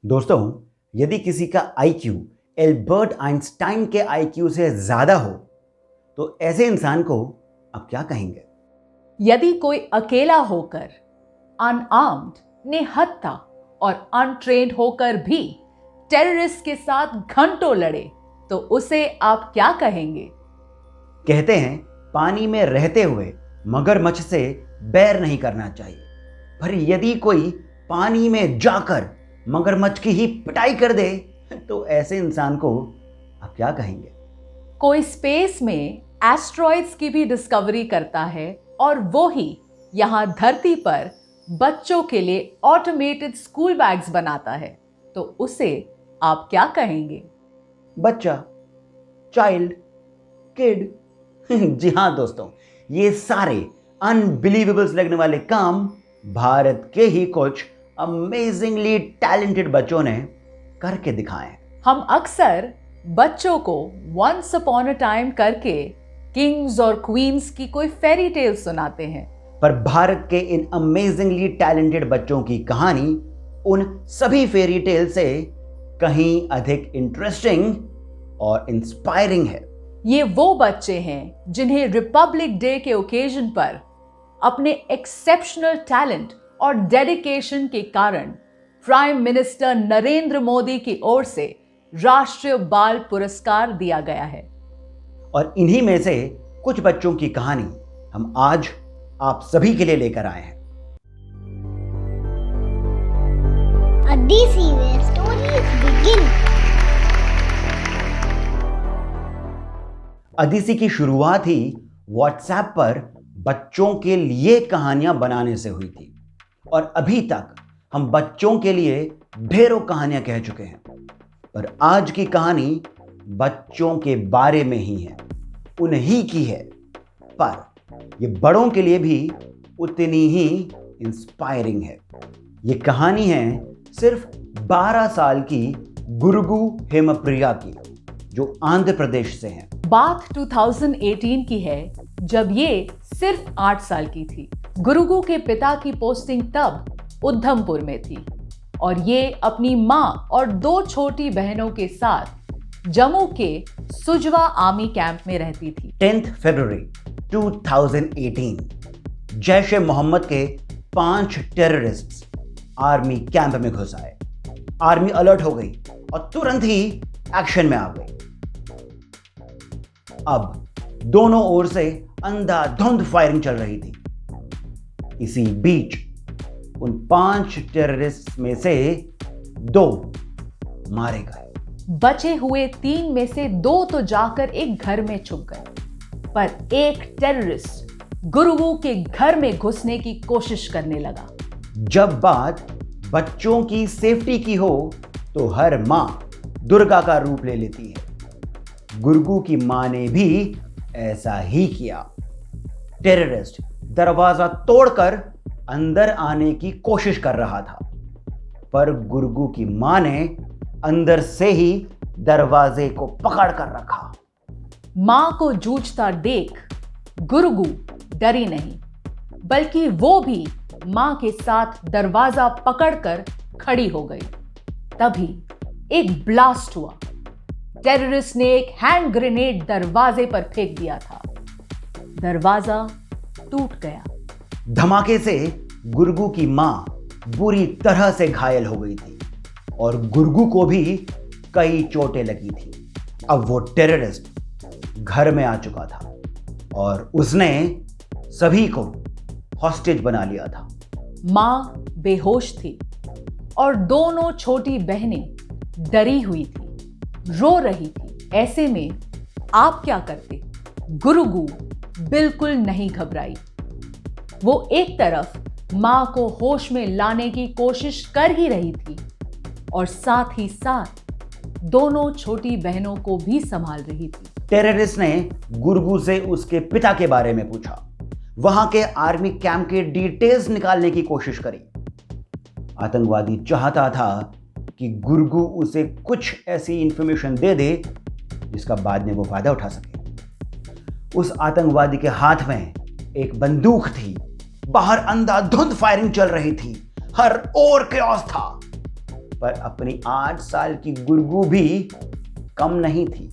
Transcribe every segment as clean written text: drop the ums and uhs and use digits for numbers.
दोस्तों, यदि किसी का आईक्यू एल्बर्ट आइंस्टाइन के आईक्यू से ज्यादा हो तो ऐसे इंसान को आप क्या कहेंगे? यदि कोई अकेला होकर, अनआर्म्ड, निहत्था और अनट्रेन्ड होकर भी टेररिस्ट के साथ घंटों लड़े तो उसे आप क्या कहेंगे? कहते हैं पानी में रहते हुए मगरमच्छ से बैर नहीं करना चाहिए, पर यदि कोई पानी में जाकर मगरमच्छ की ही पिटाई कर दे तो ऐसे इंसान को आप क्या कहेंगे? कोई स्पेस में एस्ट्रॉइड्स की भी डिस्कवरी करता है और वो ही यहाँ धरती पर बच्चों के लिए ऑटोमेटेड स्कूल बैग्स बनाता है तो उसे आप क्या कहेंगे? बच्चा, चाइल्ड, किड। जी हाँ दोस्तों, ये सारे अनबिलीवेबल्स लगने वाले काम भारत के ही कुछ अमेजिंगली टैलेंटेड बच्चों ने करके दिखाए हैं। हम अक्सर बच्चों को वंस अपॉन अ टाइम करके किंग्स और क्वींस की कोई फेरी टेल सुनाते हैं, पर भारत के इन अमेजिंगली टैलेंटेड बच्चों की कहानी उन सभी फेरी टेल से कहीं अधिक इंटरेस्टिंग और इंस्पायरिंग है। ये वो बच्चे हैं जिन्हें रिपब्लिक डे के ओकेजन पर अपने एक्सेप्शनल टैलेंट और डेडिकेशन के कारण प्राइम मिनिस्टर नरेंद्र मोदी की ओर से राष्ट्रीय बाल पुरस्कार दिया गया है। और इन्हीं में से कुछ बच्चों की कहानी हम आज आप सभी के लिए लेकर आए हैं। Adisi where stories begin. Aditi की शुरुआत ही व्हाट्सएप पर बच्चों के लिए कहानियां बनाने से हुई थी और अभी तक हम बच्चों के लिए ढेरों कहानियां कह चुके हैं, पर आज की कहानी बच्चों के बारे में ही है, उन्हीं की है, पर ये बड़ों के लिए भी उतनी ही इंस्पायरिंग है। ये कहानी है सिर्फ 12 साल की गुरुगु हेमप्रिया की, जो आंध्र प्रदेश से हैं। बात 2018 की है जब ये सिर्फ 8 साल की थी। गुरुगु के पिता की पोस्टिंग तब उधमपुर में थी और ये अपनी माँ और 2 छोटी बहनों के साथ जम्मू के सुजवा आर्मी कैंप में रहती थी। 10 फरवरी 2018 जैश ए मोहम्मद के 5 टेररिस्ट्स आर्मी कैंप में घुस आए। आर्मी अलर्ट हो गई और तुरंत ही एक्शन में आ गई। अब दोनों ओर से अंधाधुंध फायरिंग चल रही थी। इसी बीच उन 5 टेररिस्ट में से 2 मारे गए। बचे हुए 3 में से 2 तो जाकर एक घर में छुप गए, पर एक टेररिस्ट गुरुगु के घर में घुसने की कोशिश करने लगा। जब बात बच्चों की सेफ्टी की हो तो हर मां दुर्गा का रूप ले लेती है। गुरुगु की मां ने भी ऐसा ही किया। टेररिस्ट दरवाजा तोड़कर अंदर आने की कोशिश कर रहा था, पर गुरुगु की मां ने अंदर से ही दरवाजे को पकड़ कर रखा। मां को जूझता देख गुरुगु डरी नहीं, बल्कि वो भी मां के साथ दरवाजा पकड़कर खड़ी हो गई। तभी एक ब्लास्ट हुआ। टेररिस्ट ने एक हैंड ग्रेनेड दरवाजे पर फेंक दिया था। दरवाजा टूट गया। धमाके से गुरुगु की मां बुरी तरह से घायल हो गई थी और गुरुगु को भी कई चोटें लगी थी। अब वो टेररिस्ट घर में आ चुका था और उसने सभी को हॉस्टेज बना लिया था। मां बेहोश थी और दोनों छोटी बहनें डरी हुई थी, रो रही थी। ऐसे में आप क्या करते? गुरुगु बिल्कुल नहीं घबराई। वो एक तरफ मां को होश में लाने की कोशिश कर ही रही थी और साथ ही साथ दोनों छोटी बहनों को भी संभाल रही थी। टेररिस्ट ने गुरुगु से उसके पिता के बारे में पूछा, वहां के आर्मी कैंप के डिटेल्स निकालने की कोशिश करी। आतंकवादी चाहता था कि गुरुगु उसे कुछ ऐसी इंफॉर्मेशन दे दे जिसका बाद में वो फायदा उठा सके। उस आतंकवादी के हाथ में एक बंदूक थी। बाहर अंधाधुंध फायरिंग चल रही थी, हर ओर chaos था। पर अपनी 8 साल की गुरगू भी कम नहीं थी।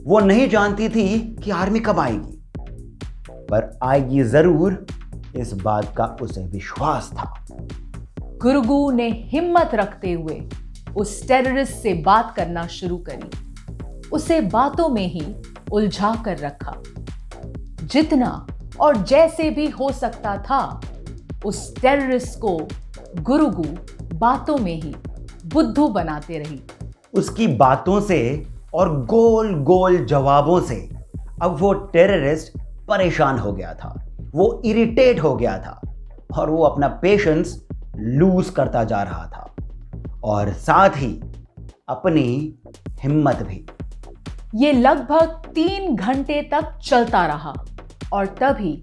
वो नहीं जानती थी कि आर्मी कब आएगी, पर आएगी जरूर, इस बात का उसे विश्वास था। गुरगू ने हिम्मत रखते हुए उस टेररिस्ट से बात करना शुरू करी। उसे बातों में ही उलझा कर रखा। जितना और जैसे भी हो सकता था, उस टेररिस्ट को गुरगू बातों में ही बुद्धू बनाते रही। उसकी बातों से और गोल गोल जवाबों से अब वो टेररिस्ट परेशान हो गया था, वो इरिटेट हो गया था और वो अपना पेशेंस लूज करता जा रहा था और साथ ही अपनी हिम्मत भी। ये लगभग 3 घंटे तक चलता रहा और तभी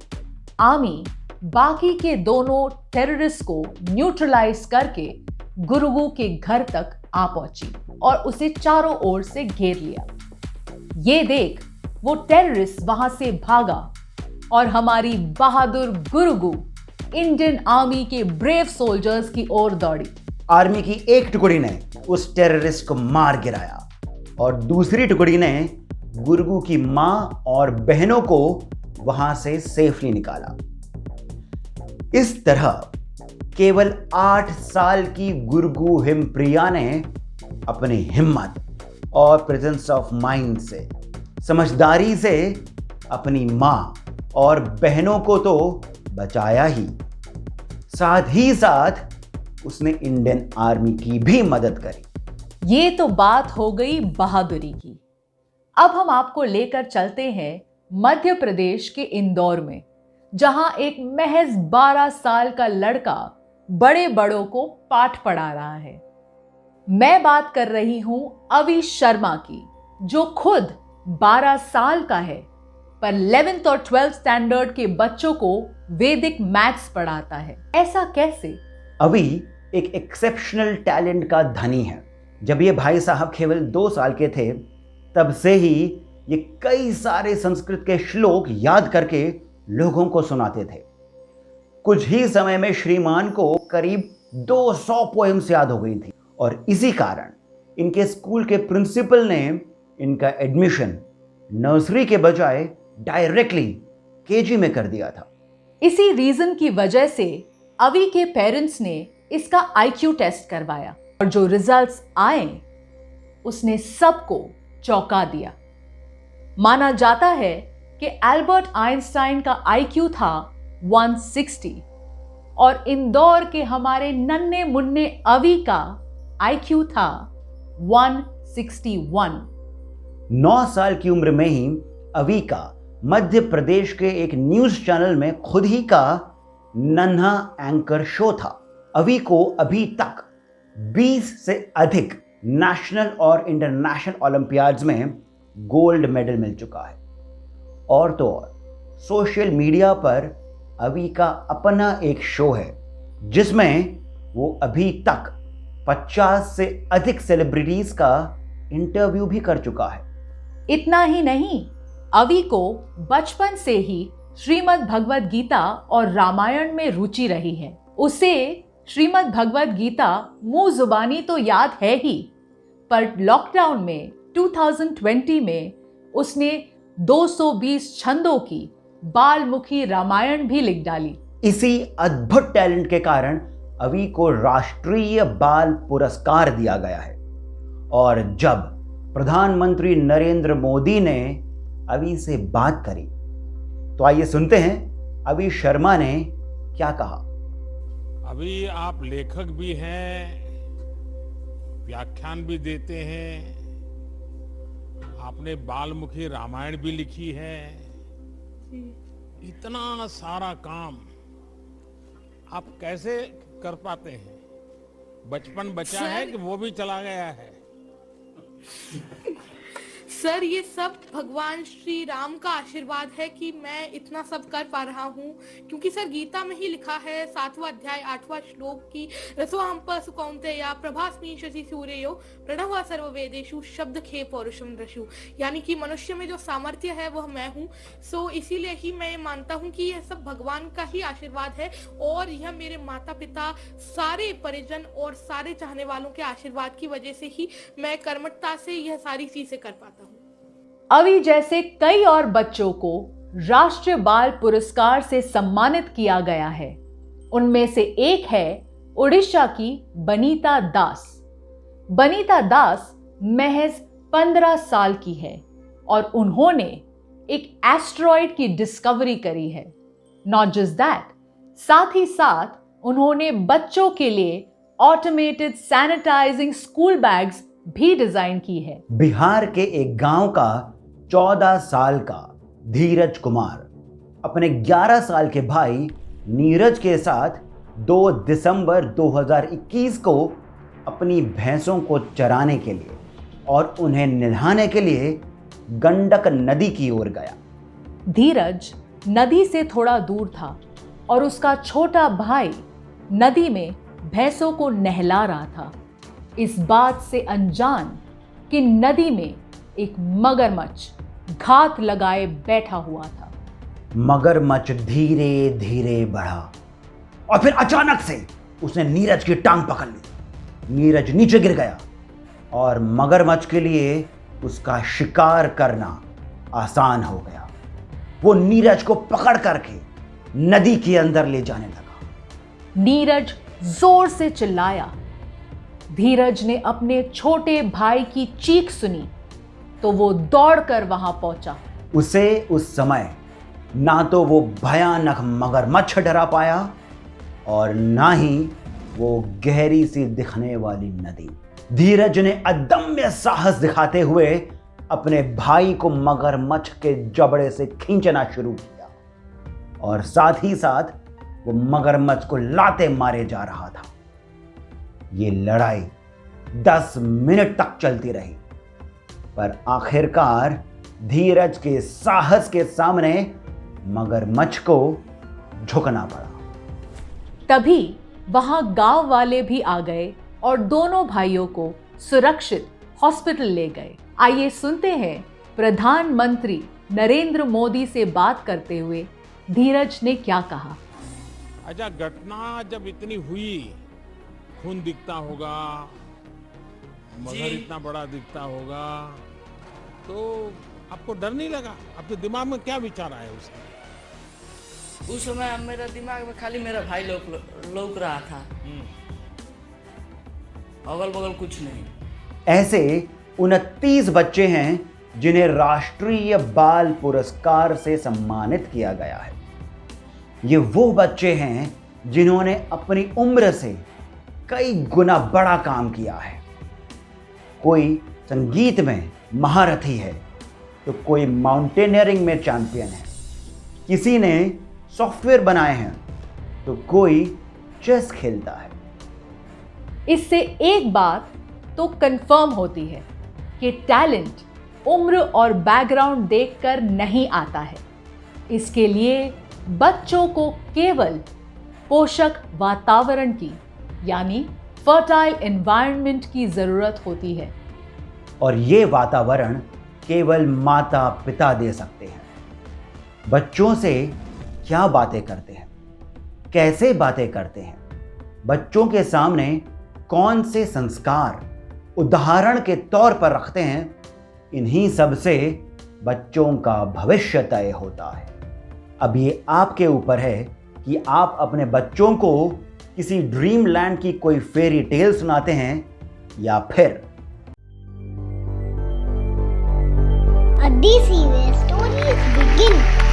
आर्मी बाकी के दोनों टेररिस्ट को न्यूट्रलाइज करके गुरगू के घर तक आ पहुंची और उसे चारों ओर से घेर लिया। ये देख वो टेररिस्ट वहां से भागा और हमारी बहादुर गुरगू इंडियन आर्मी के ब्रेव सोल्जर्स की ओर दौड़ी। आर्मी की एक टुकड़ी ने उस टेररिस्ट को मार गिराया और दूसरी टुकड़ी ने गुरगू की मां और बहनों को वहां से सेफली निकाला। इस तरह केवल 8 साल की गुरगू हिमप्रिया ने अपनी हिम्मत और प्रेजेंस ऑफ माइंड से, समझदारी से अपनी मां और बहनों को तो बचाया ही, साथ ही साथ उसने इंडियन आर्मी की भी मदद करी। ये तो बात हो गई बहादुरी की। अब हम आपको लेकर चलते हैं मध्य प्रदेश के इंदौर में, जहां एक महज 12 साल का लड़का बड़े बड़ों को पाठ पढ़ा रहा है। मैं बात कर रही हूं अवि शर्मा की, जो खुद 12 साल का है पर 11th और 12th स्टैंडर्ड के बच्चों को वैदिक मैथ्स पढ़ाता है। ऐसा कैसे? अवि एक एक्सेप्शनल टैलेंट का धनी है। जब ये भाई साहब केवल 2 साल के थे, तब से ही ये कई सारे संस्कृत के श्लोक याद करके लोगों को सुनाते थे। कुछ ही समय में श्रीमान को करीब 200 पोएम्स याद हो गई थी और इसी कारण इनके स्कूल के प्रिंसिपल ने इनका एडमिशन नर्सरी के बजाय डायरेक्टली केजी में कर दिया था। इसी रीजन की वजह से अवि के पेरेंट्स ने इसका आईक्यू टेस्ट करवाया और जो रिजल्ट्स आए उसने सबको चौंका दिया। माना जाता है कि एल्बर्ट आइंस्टाइन का आईक्यू था 160 और इंदौर के हमारे नन्हे मुन्ने अवि का आईक्यू था 161। 9 साल की उम्र में ही अवि का मध्य प्रदेश के एक न्यूज चैनल में खुद ही का नन्हा एंकर शो था। अवि को अभी तक 20 से अधिक नेशनल और इंटरनेशनल ओलंपियाड्स में गोल्ड मेडल मिल चुका है। और तो और सोशल मीडिया पर अवि का अपना एक शो है जिसमें वो अभी तक 50 से अधिक सेलिब्रिटीज का इंटरव्यू भी कर चुका है। इतना ही नहीं, अवि को बचपन से ही श्रीमद् भगवद गीता और रामायण में रुचि रही है। उसे श्रीमद् भगवद गीता मुंह जुबानी तो याद है ही, पर लॉकडाउन में 2020 में उसने 220 छंदों की बालमुखी रामायण भी लिख डाली। इसी अद्भुत टैलेंट के कारण अवि को राष्ट्रीय बाल पुरस्कार दिया गया है। और जब प्रधानमंत्री नरेंद्र मोदी ने अवि से बात करी तो आइए सुनते हैं अवि शर्मा ने क्या कहा। अभी आप लेखक भी हैं, व्याख्यान भी देते हैं, आपने बालमुखी रामायण भी लिखी है। इतना सारा काम आप कैसे कर पाते हैं? बचपन बचा है कि वो भी चला गया है? सर ये सब भगवान श्री राम का आशीर्वाद है कि मैं इतना सब कर पा रहा हूँ, क्योंकि सर गीता में ही लिखा है 7वां अध्याय 8वां श्लोक की रसोहम पशु कौन्तेय प्रभास्मि शशि सूर्यो प्रणव सर्ववेदेषु शब्द खे पौरुषम रशु, यानी कि मनुष्य में जो सामर्थ्य है वह मैं हूँ। सो इसीलिए ही मैं मानता हूँ कि यह सब भगवान का ही आशीर्वाद है और यह मेरे माता पिता, सारे परिजन और सारे चाहने वालों के आशीर्वाद की वजह से ही मैं कर्मठता से यह सारी चीजें कर पाता हूँ। अवि जैसे कई और बच्चों को राष्ट्रीय बाल पुरस्कार से सम्मानित किया गया है। उनमें से एक है उड़ीसा की बनीता दास। बनीता दास महज 15 साल की है और उन्होंने एक एस्टेरॉयड की डिस्कवरी करी है। नॉट जस्ट दैट, साथ ही साथ उन्होंने बच्चों के लिए ऑटोमेटेड सैनिटाइजिंग स्कूल बैग्स भी डिजाइन की है। बिहार के एक गांव का 14 साल का धीरज कुमार अपने 11 साल के भाई नीरज के साथ 2 दिसंबर 2021 को अपनी भैंसों को चराने के लिए और उन्हें नहलाने के लिए गंडक नदी की ओर गया। धीरज नदी से थोड़ा दूर था और उसका छोटा भाई नदी में भैंसों को नहला रहा था, इस बात से अनजान कि नदी में एक मगरमच्छ घात लगाए बैठा हुआ था। मगरमच्छ धीरे धीरे बढ़ा और फिर अचानक से उसने नीरज की टांग पकड़ ली। नीरज नीचे गिर गया और मगरमच्छ के लिए उसका शिकार करना आसान हो गया। वो नीरज को पकड़ करके नदी के अंदर ले जाने लगा। नीरज जोर से चिल्लाया। धीरज ने अपने छोटे भाई की चीख सुनी तो वो दौड़कर वहां पहुंचा। उसे उस समय ना तो वो भयानक मगरमच्छ डरा पाया और ना ही वो गहरी सी दिखने वाली नदी। धीरज ने अदम्य साहस दिखाते हुए अपने भाई को मगरमच्छ के जबड़े से खींचना शुरू किया और साथ ही साथ वो मगरमच्छ को लाते मारे जा रहा था। ये लड़ाई 10 मिनट तक चलती रही, पर आखिरकार धीरज के साहस के सामने मगरमच्छ को झुकना पड़ा। तभी वहां गांव वाले भी आ गए और दोनों भाइयों को सुरक्षित हॉस्पिटल ले गए। आइए सुनते हैं प्रधानमंत्री नरेंद्र मोदी से बात करते हुए धीरज ने क्या कहा। अच्छा, घटना जब इतनी हुई, खून दिखता होगा, मगर इतना बड़ा दिखता होगा, तो आपको डर नहीं लगा? आपके दिमाग में क्या विचार आया उस समय मेरा दिमाग में खाली मेरा भाई लौक रहा था, अगल बगल कुछ नहीं। ऐसे 29 बच्चे हैं जिन्हें राष्ट्रीय बाल पुरस्कार से सम्मानित किया गया है। ये वो बच्चे हैं जिन्होंने अपनी उम्र से कई गुना बड़ा काम किया है। कोई संगीत में महारथी है तो कोई माउंटेनियरिंग में चैंपियन है, किसी ने सॉफ्टवेयर बनाए हैं तो कोई चेस खेलता है। इससे एक बात तो कंफर्म होती है कि टैलेंट उम्र और बैकग्राउंड देखकर नहीं आता है। इसके लिए बच्चों को केवल पोषक वातावरण की यानी फर्टाइल एनवायरनमेंट की जरूरत होती है और ये वातावरण केवल माता पिता दे सकते हैं। बच्चों से क्या बातें करते हैं, कैसे बातें करते हैं, बच्चों के सामने कौन से संस्कार उदाहरण के तौर पर रखते हैं, इन्हीं सब से बच्चों का भविष्य तय होता है। अब ये आपके ऊपर है कि आप अपने बच्चों को किसी ड्रीम लैंड की कोई फेरी टेल सुनाते हैं या फिर A DC where stories begin.